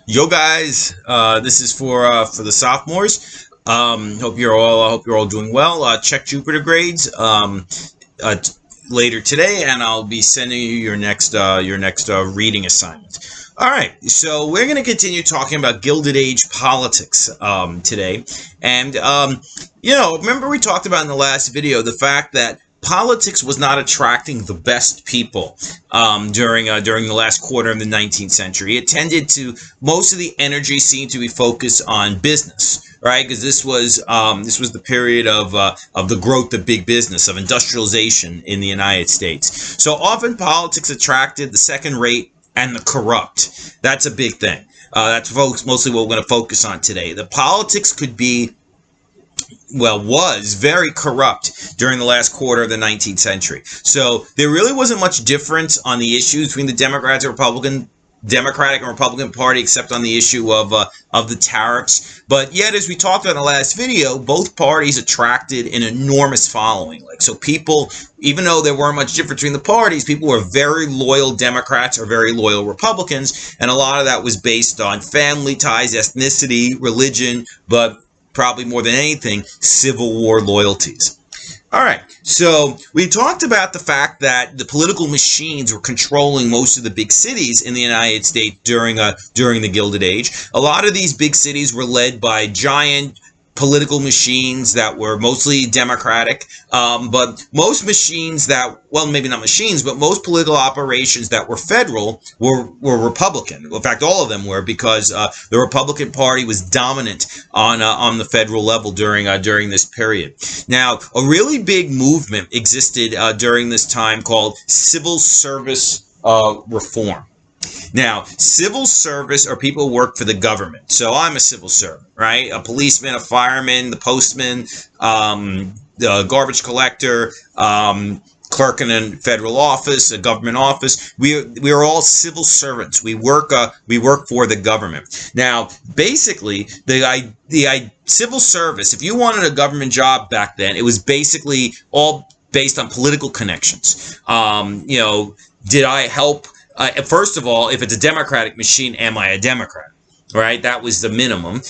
Yo, guys, this is for the sophomores. Hope you're all doing well. Check Jupiter grades uh, t- later today, and I'll be sending you your next reading assignment. All right, so we're going to continue talking about Gilded Age politics today, and remember we talked about in the last video the fact that politics was not attracting the best people during the last quarter of the 19th century. It tended to most of the energy seemed to be focused on business, right? Because this was the period of the growth of big business, of industrialization in the United States. So often politics attracted the second rate and the corrupt. That's a big thing. That's mostly what we're going to focus on today. The politics was very corrupt during the last quarter of the 19th century. So there really wasn't much difference on the issues between the Democratic and Republican Party, except on the issue of the tariffs. But yet, as we talked about in the last video, both parties attracted an enormous following. So people, even though there weren't much difference between the parties, people were very loyal Democrats or very loyal Republicans, and a lot of that was based on family ties, ethnicity, religion, but probably more than anything, Civil War loyalties. All right, so we talked about the fact that the political machines were controlling most of the big cities in the United States during the Gilded Age. A lot of these big cities were led by giant political machines that were mostly Democratic, but most machines maybe not machines, but most political operations that were federal were Republican. In fact, all of them were, because the Republican Party was dominant on the federal level during this period. Now, a really big movement existed during this time called civil service reform. Now, civil service are people who work for the government. So I'm a civil servant, right? A policeman, a fireman, the postman, the garbage collector, clerk in a federal office, a government office. We are all civil servants. We work for the government. Now, basically, the civil service, if you wanted a government job back then, it was basically all based on political connections. Did I help? First of all, if it's a Democratic machine, am I a Democrat? Right? That was the minimum.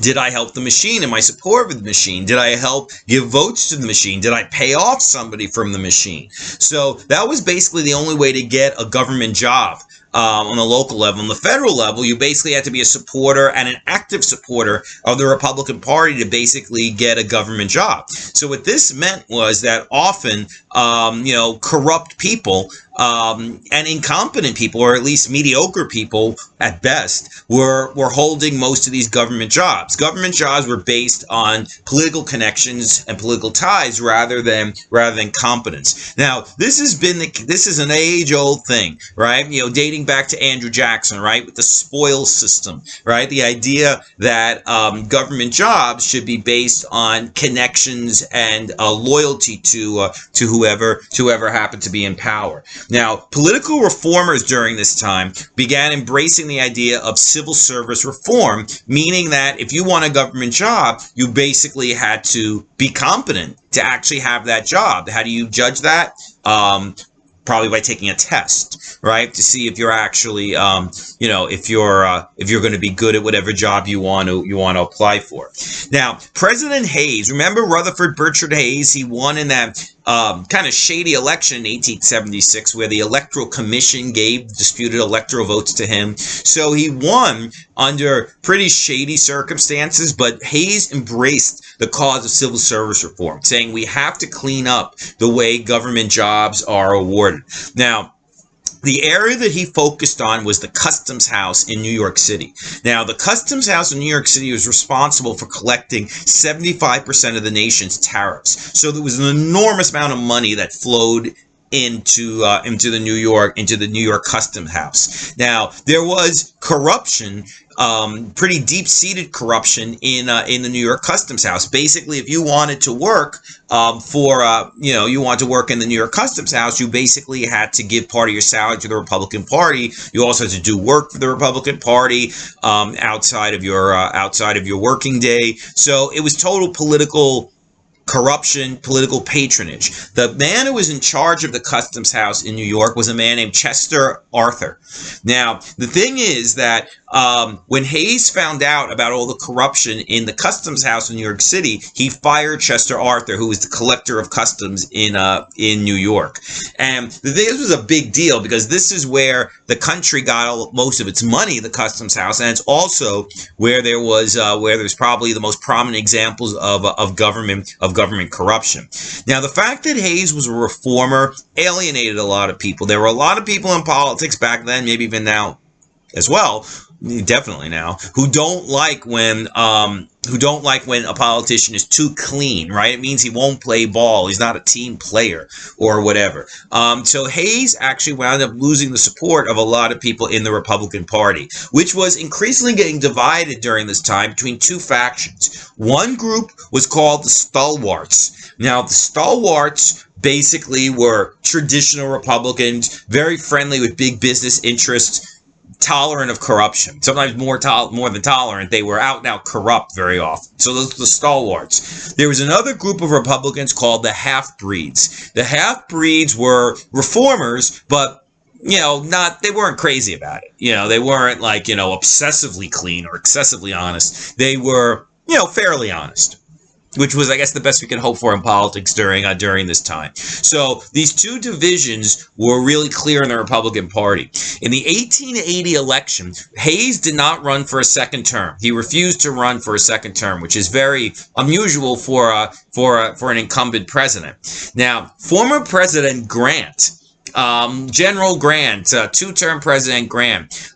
Did I help the machine? Am I supportive of the machine? Did I help give votes to the machine? Did I pay off somebody from the machine? So that was basically the only way to get a government job on the local level. On the federal level, you basically had to be a supporter and an active supporter of the Republican Party to basically get a government job. So what this meant was that often, corrupt people and incompetent people, or at least mediocre people at best, were holding most of these government jobs. Government jobs were based on political connections and political ties rather than competence. Now, this is an age-old thing, right? Dating back to Andrew Jackson, right, with the spoils system, right? The idea that government jobs should be based on connections and loyalty to whoever happened to be in power. Now, political reformers during this time began embracing the idea of civil service reform, meaning that if you want a government job, you basically had to be competent to actually have that job. How do you judge that? Probably by taking a test, right, to see if you're actually, if you're going to be good at whatever job you want to apply for. Now, President Hayes, remember Rutherford Bertrand Hayes? He won in that kind of shady election in 1876, where the Electoral Commission gave disputed electoral votes to him. So he won under pretty shady circumstances, but Hayes embraced the cause of civil service reform, saying we have to clean up the way government jobs are awarded. Now, the area that he focused on was the Customs House in New York City. Now, the Customs House in New York City was responsible for collecting 75% of the nation's tariffs. So there was an enormous amount of money that flowed into the New York Customs House. Now, there was corruption, pretty deep-seated corruption in the New York Customs House. Basically, if you wanted to work you want to work in the New York Customs House, you basically had to give part of your salary to the Republican Party. You also had to do work for the Republican Party outside of your working day. So it was total political corruption, political patronage. The man who was in charge of the customs house in New York was a man named Chester Arthur. Now, the thing is that when Hayes found out about all the corruption in the customs house in New York City, he fired Chester Arthur, who was the collector of customs in New York. And this was a big deal because this is where the country got most of its money, the customs house, and it's also where there's probably the most prominent examples of government corruption. Now, the fact that Hayes was a reformer alienated a lot of people. There were a lot of people in politics back then, maybe even now as well, definitely now, who don't like when a politician is too clean, right? It means he won't play ball. He's not a team player or whatever. So Hayes actually wound up losing the support of a lot of people in the Republican Party, which was increasingly getting divided during this time between two factions. One group was called the Stalwarts. Now, the Stalwarts basically were traditional Republicans, very friendly with big business interests, tolerant of corruption, sometimes more than tolerant. They were out and out corrupt very often. So those are the Stalwarts. There was another group of Republicans called the Half-Breeds. The Half-Breeds were reformers, but they weren't crazy about it. They weren't like, obsessively clean or excessively honest. They were, fairly honest, which was, I guess, the best we could hope for in politics during this time. So these two divisions were really clear in the Republican Party. In the 1880 election, Hayes did not run for a second term. He refused to run for a second term, which is very unusual for an incumbent president. Now, former President Grant, General Grant, two-term President Grant,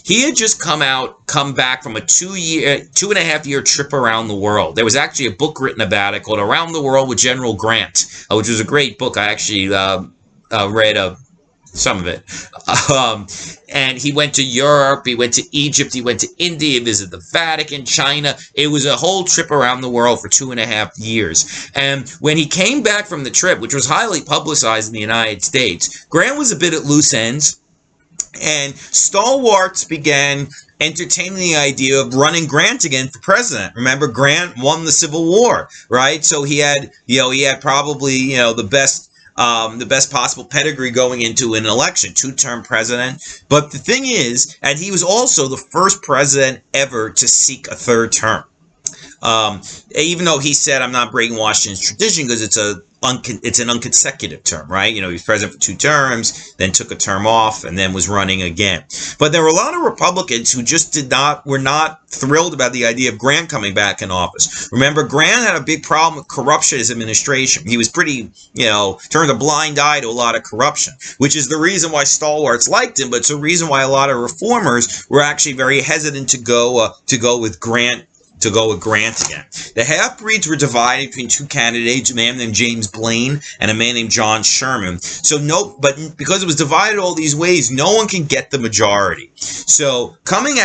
he had just come back from a 2.5 year trip around the world. There was actually a book written about it called Around the World with General Grant, which was a great book. I actually read some of it. And he went to Europe, he went to Egypt, he went to India, he visited the Vatican, China. It was a whole trip around the world for 2.5 years. And when he came back from the trip, which was highly publicized in the United States, Grant was a bit at loose ends. And Stalwarts began entertaining the idea of running Grant again for president. Remember, Grant won the Civil War, right? So he had probably, the best possible pedigree going into an election, two-term president. But the thing is, and he was also the first president ever to seek a third term. Even though he said, I'm not breaking Washington's tradition because it's an unconsecutive term, right? He was president for 2 terms, then took a term off, and then was running again. But there were a lot of Republicans who just were not thrilled about the idea of Grant coming back in office. Remember, Grant had a big problem with corruption in his administration. He was pretty, turned a blind eye to a lot of corruption, which is the reason why Stalwarts liked him, but it's the reason why a lot of reformers were actually very hesitant to go with Grant again. The Half-Breeds were divided between two candidates, a man named James Blaine and a man named John Sherman. But because it was divided all these ways, no one can get the majority. So coming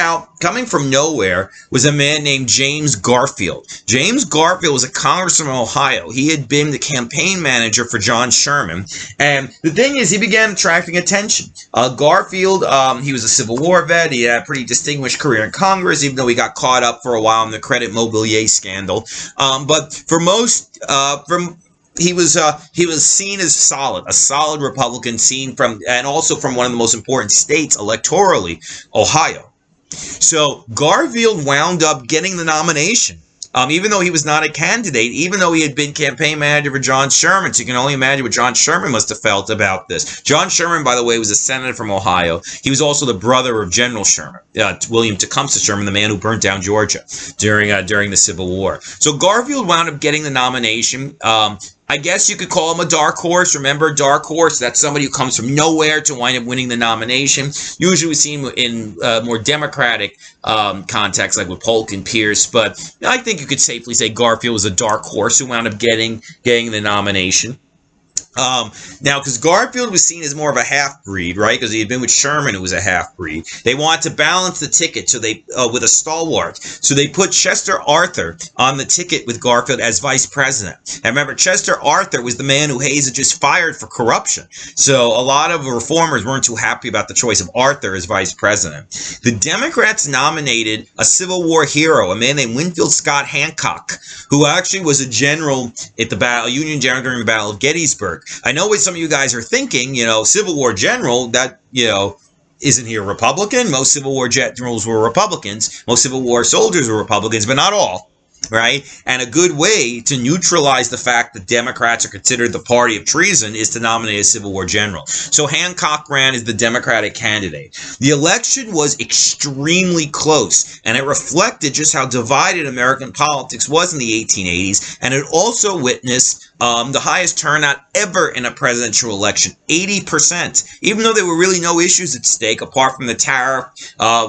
from nowhere was a man named James Garfield. James Garfield was a congressman from Ohio. He had been the campaign manager for John Sherman. And the thing is, he began attracting attention. Garfield, he was a Civil War vet. He had a pretty distinguished career in Congress, even though he got caught up for a while in the credit mobilier scandal. But for most, he was seen as a solid Republican, and also from one of the most important states electorally, Ohio. So Garfield wound up getting the nomination. Even though he was not a candidate, even though he had been campaign manager for John Sherman. So you can only imagine what John Sherman must have felt about this. John Sherman, by the way, was a senator from Ohio. He was also the brother of General Sherman, William Tecumseh Sherman, the man who burnt down Georgia during the Civil War. So Garfield wound up getting the nomination. I guess you could call him a dark horse. Remember, dark horse, that's somebody who comes from nowhere to wind up winning the nomination. Usually we see him in more Democratic contexts, like with Polk and Pierce. But I think you could safely say Garfield was a dark horse who wound up getting the nomination. Now, because Garfield was seen as more of a half-breed, right? Because he had been with Sherman, who was a half-breed. They wanted to balance the ticket, so they with a stalwart. So they put Chester Arthur on the ticket with Garfield as vice president. And remember, Chester Arthur was the man who Hayes had just fired for corruption. So a lot of reformers weren't too happy about the choice of Arthur as vice president. The Democrats nominated a Civil War hero, a man named Winfield Scott Hancock, who actually was a general at the battle, a Union general during the Battle of Gettysburg. I know what some of you guys are thinking, Civil War general, that, isn't he a Republican? Most Civil War generals were Republicans. Most Civil War soldiers were Republicans, but not all, right? And a good way to neutralize the fact that Democrats are considered the party of treason is to nominate a Civil War general. So Hancock ran as the Democratic candidate. The election was extremely close, and it reflected just how divided American politics was in the 1880s, and it also witnessed the highest turnout ever in a presidential election, 80%, even though there were really no issues at stake apart from the tariff,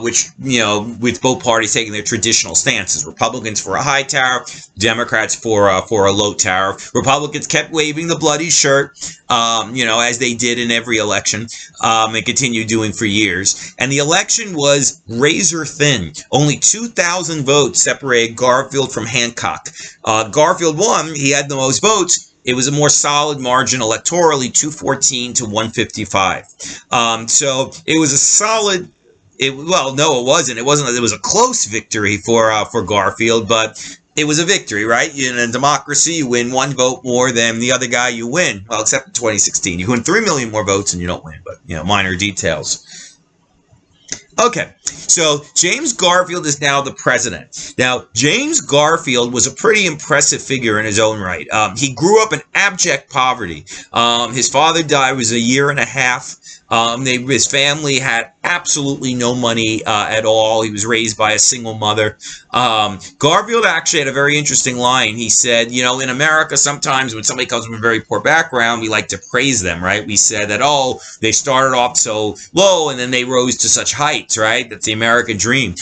which, with both parties taking their traditional stances. Republicans for a high tariff, Democrats for a low tariff. Republicans kept waving the bloody shirt, as they did in every election, and continue doing for years. And the election was razor thin. Only 2,000 votes separated Garfield from Hancock. Garfield won. He had the most votes. It was a more solid margin electorally, 214 to 155. So it was a solid. No, it wasn't. It wasn't. It was a close victory for Garfield, but it was a victory, right? In a democracy, you win one vote more than the other guy, you win. Well, except in 2016, you win 3 million more votes and you don't win. But minor details. Okay, so James Garfield is now the president. Now, James Garfield was a pretty impressive figure in his own right. He grew up in abject poverty. His father died, was a year and a half. His family had absolutely no money at all. He was raised by a single mother. Garfield actually had a very interesting line. He said, in America, sometimes when somebody comes from a very poor background, we like to praise them, right? We said that, they started off so low and then they rose to such heights, right? That's the American dream.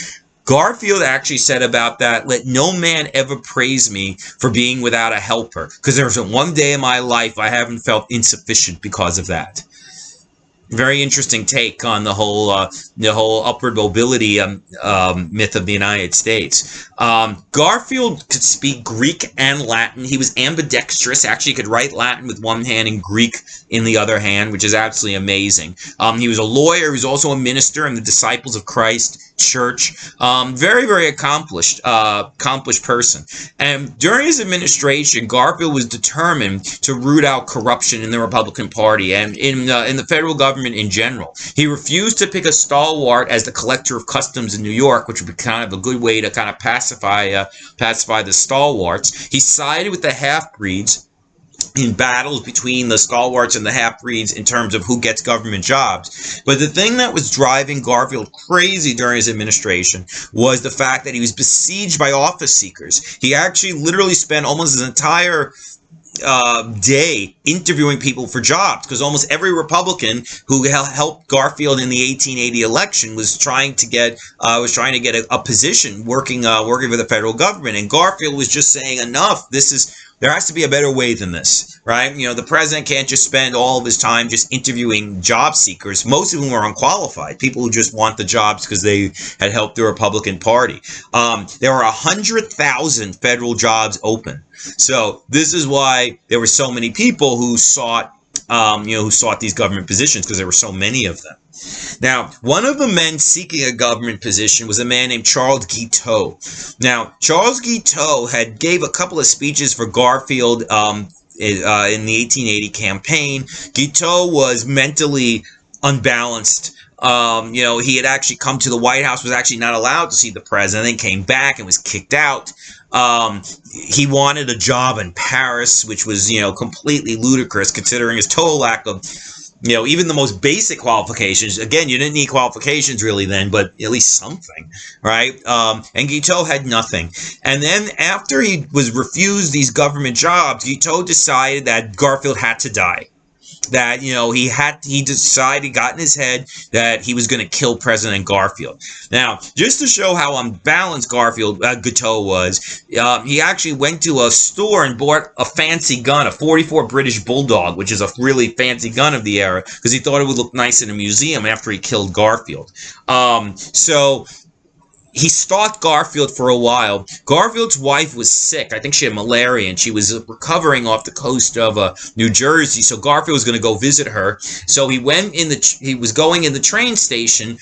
Garfield actually said about that, let no man ever praise me for being without a helper, because there wasn't one day in my life I haven't felt insufficient because of that. Very interesting take on the whole upward mobility myth of the United States. Garfield could speak Greek and Latin. He was ambidextrous. Actually, he could write Latin with one hand and Greek in the other hand, which is absolutely amazing. He was a lawyer. He was also a minister in the Disciples of Christ Church. Very, very accomplished person. And during his administration, Garfield was determined to root out corruption in the Republican Party and in the federal government in general. He refused to pick a stalwart as the collector of customs in New York, which would be kind of a good way to kind of pacify the stalwarts. He sided with the half-breeds in battles between the stalwarts and the half-breeds in terms of who gets government jobs. But the thing that was driving Garfield crazy during his administration was the fact that he was besieged by office seekers. He actually literally spent almost his entire day interviewing people for jobs, because almost every Republican who helped Garfield in the 1880 election was trying to get a position working for the federal government. And Garfield was just saying, enough. There has to be a better way than this, right? The president can't just spend all of his time just interviewing job seekers, most of whom are unqualified, people who just want the jobs because they had helped the Republican Party. There are 100,000 federal jobs open. So this is why there were so many people who sought these government positions, because there were so many of them. Now, one of the men seeking a government position was a man named Charles Guiteau. Now, Charles Guiteau had gave a couple of speeches for Garfield in the 1880 campaign. Guiteau was mentally unbalanced. He had actually come to the White House, was actually not allowed to see the president, then came back and was kicked out. He wanted a job in Paris, which was, completely ludicrous considering his total lack of, even the most basic qualifications. Again, you didn't need qualifications really then, but at least something, right? And Guiteau had nothing. And then after he was refused these government jobs, Guiteau decided that Garfield had to die. that, he decided, got in his head that he was going to kill President Garfield. Now, just to show how unbalanced Guiteau was, he actually went to a store and bought a fancy gun, a 44 British Bulldog, which is a really fancy gun of the era, because he thought it would look nice in a museum after he killed Garfield. So he stalked Garfield for a while. Garfield's wife was sick. I think she had malaria, and she was recovering off the coast of New Jersey. So Garfield was going to go visit her. So he was going in the train station,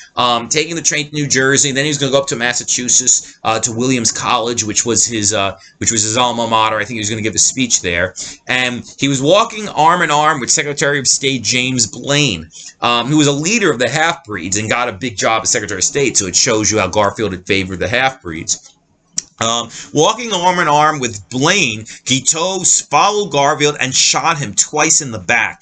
taking the train to New Jersey. And then he was going to go up to Massachusetts to Williams College, which was his alma mater. I think he was going to give a speech there. And he was walking arm in arm with Secretary of State James Blaine, who was a leader of the half-breeds and got a big job as Secretary of State. So it shows you how Garfield had favored the half-breeds. Walking arm in arm with Blaine, Guiteau followed Garfield and shot him twice in the back.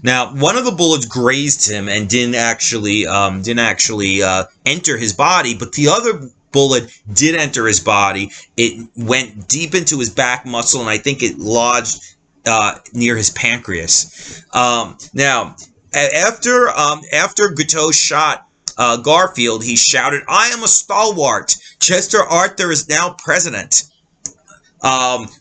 Now, one of the bullets grazed him and didn't actually enter his body, but the other bullet did enter his body. It went deep into his back muscle, and I think it lodged near his pancreas. Now, after Guiteau shot Garfield, he shouted, "I am a stalwart. Chester Arthur is now president,"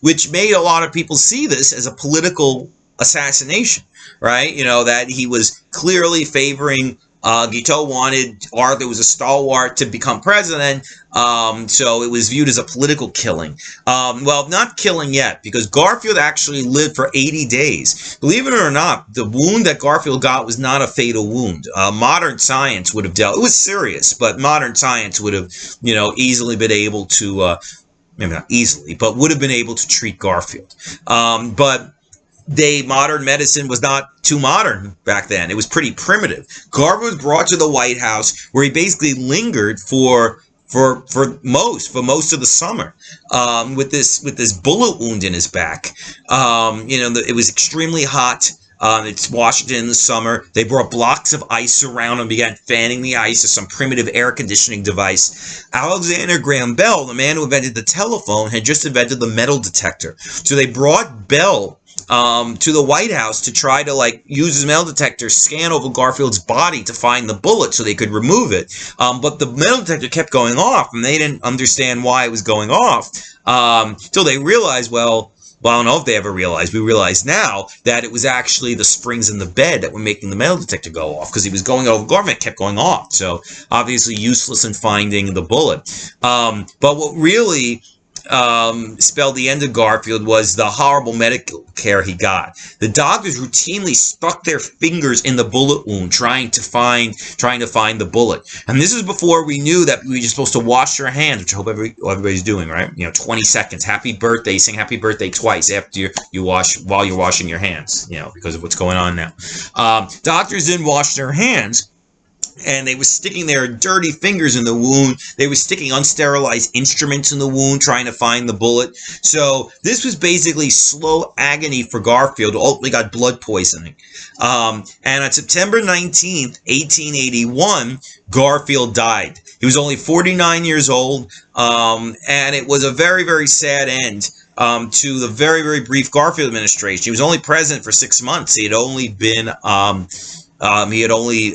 which made a lot of people see this as a political assassination, right? That he was clearly favoring Guiteau wanted Arthur, was a stalwart, to become president, so it was viewed as a political killing. Well, not killing yet, because Garfield actually lived for 80 days. Believe it or not, the wound that Garfield got was not a fatal wound. Modern science would have it was serious, but modern science would have, easily been able to, maybe not easily, but would have been able to treat Garfield. But modern medicine was not too modern back then. It was pretty primitive. Garfield was brought to the White House, where he basically lingered for most of the summer, with this bullet wound in his back. It was extremely hot. It's Washington in the summer. They brought blocks of ice around and began fanning the ice as some primitive air conditioning device. Alexander Graham Bell, the man who invented the telephone, had just invented the metal detector. So they brought Bell to the White House to try to use his metal detector, scan over Garfield's body to find the bullet so they could remove it. But the metal detector kept going off, and they didn't understand why it was going off till they realized, well, I don't know if they ever realized. We realize now that it was actually the springs in the bed that were making the metal detector go off, because he was going over Garfield, kept going off. So obviously useless in finding the bullet. But what really spelled the end of Garfield was the horrible medical care he got. The doctors routinely stuck their fingers in the bullet wound, trying to find the bullet. And this is before we knew that we were supposed to wash your hands, which I hope everybody's doing, right? 20 seconds. Happy birthday. Sing happy birthday twice after you wash, while you're washing your hands, because of what's going on now. Doctors didn't wash their hands, and they were sticking their dirty fingers in the wound. They were sticking unsterilized instruments in the wound, trying to find the bullet. So this was basically slow agony for Garfield, who ultimately got blood poisoning. And on September 19th, 1881, Garfield died. He was only 49 years old, and it was a very, very sad end to the very, very brief Garfield administration. He was only president for 6 months. He had only been he had only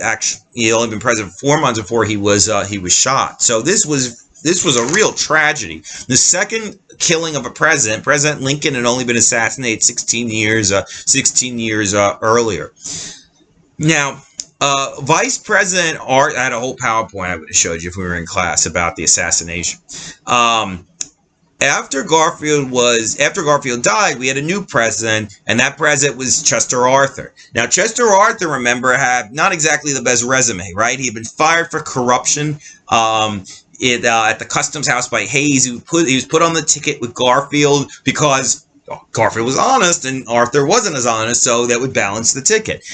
been president for 4 months before he was shot. So this was a real tragedy. The second killing of a president. President Lincoln had only been assassinated 16 years earlier. Now, Vice President Art, I had a whole PowerPoint I would have showed you if we were in class about the assassination. After Garfield died, we had a new president, and that president was Chester Arthur. Now, Chester Arthur, remember, had not exactly the best resume, right? He had been fired for corruption at the Customs House by Hayes. He was put on the ticket with Garfield because Garfield was honest and Arthur wasn't as honest, so that would balance the ticket.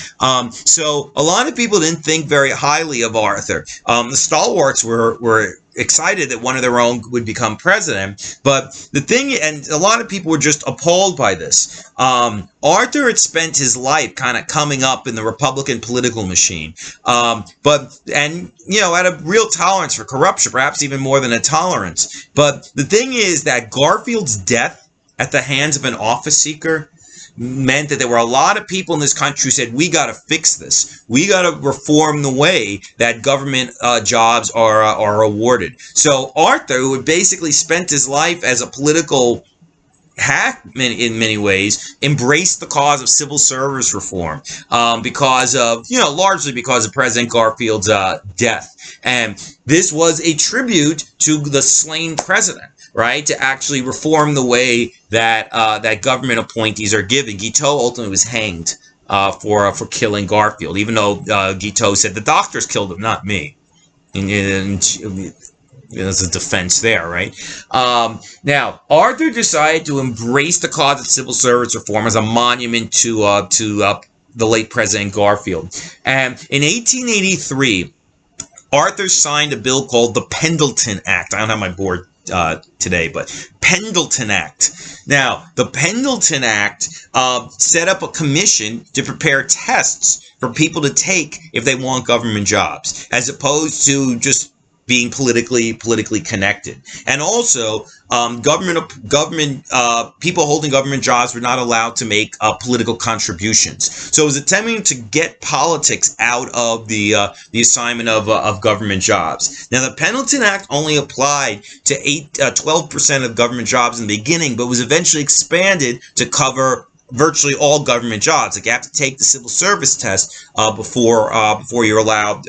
So a lot of people didn't think very highly of Arthur. The Stalwarts were excited that one of their own would become president, but the thing, and a lot of people were just appalled by this. Arthur had spent his life kind of coming up in the Republican political machine, had a real tolerance for corruption, perhaps even more than a tolerance. But the thing is that Garfield's death at the hands of an office seeker meant that there were a lot of people in this country who said, we got to fix this. We got to reform the way that government jobs are awarded. So Arthur, who had basically spent his life as a political hack in many ways, embraced the cause of civil service reform because of, largely because of President Garfield's death. And this was a tribute to the slain president, right? To actually reform the way that that government appointees are given. Quito ultimately was hanged for killing Garfield, even though Quito said the doctors killed him, not me. And there's a defense there, right? Now, Arthur decided to embrace the cause of civil service reform as a monument to the late President Garfield. And in 1883, Arthur signed a bill called the Pendleton Act. I don't have my board today, but Pendleton Act. Now, the Pendleton Act set up a commission to prepare tests for people to take if they want government jobs, as opposed to just being politically connected. And also, people holding government jobs were not allowed to make political contributions. So it was attempting to get politics out of the assignment of government jobs. Now, the Pendleton Act only applied to 12% of government jobs in the beginning, but was eventually expanded to cover virtually all government jobs. Like, you have to take the civil service test before you're allowed.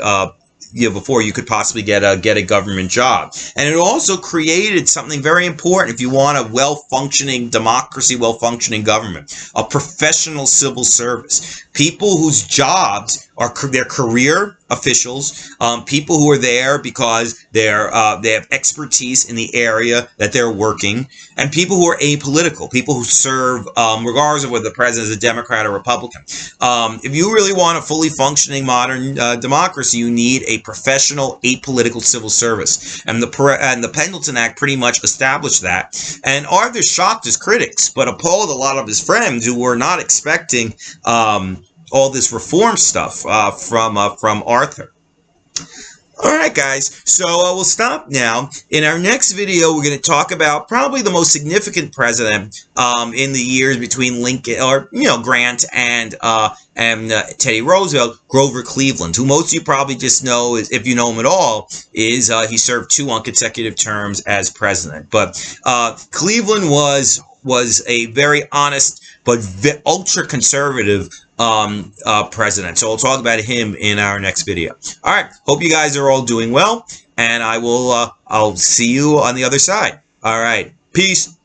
Before you could possibly get a government job. And it also created something very important if you want a well-functioning democracy, well-functioning government, a professional civil service. People whose jobs are their career officials, people who are there because they have expertise in the area that they're working, and people who are apolitical, people who serve regardless of whether the president is a Democrat or Republican. If you really want a fully functioning modern democracy, you need a professional, apolitical civil service, and the Pendleton Act pretty much established that. And Arthur shocked his critics, but appalled a lot of his friends who were not expecting all this reform stuff from Arthur. All right, guys, so we'll stop now. In our next video, we're going to talk about probably the most significant president in the years between Lincoln, or Grant and Teddy Roosevelt, Grover Cleveland, who most of you probably just know, is, if you know him at all, is he served 2 consecutive terms as president. But Cleveland was a very honest but ultra conservative president. So we'll talk about him in our next video. All right. Hope you guys are all doing well, and I'll see you on the other side. All right. Peace.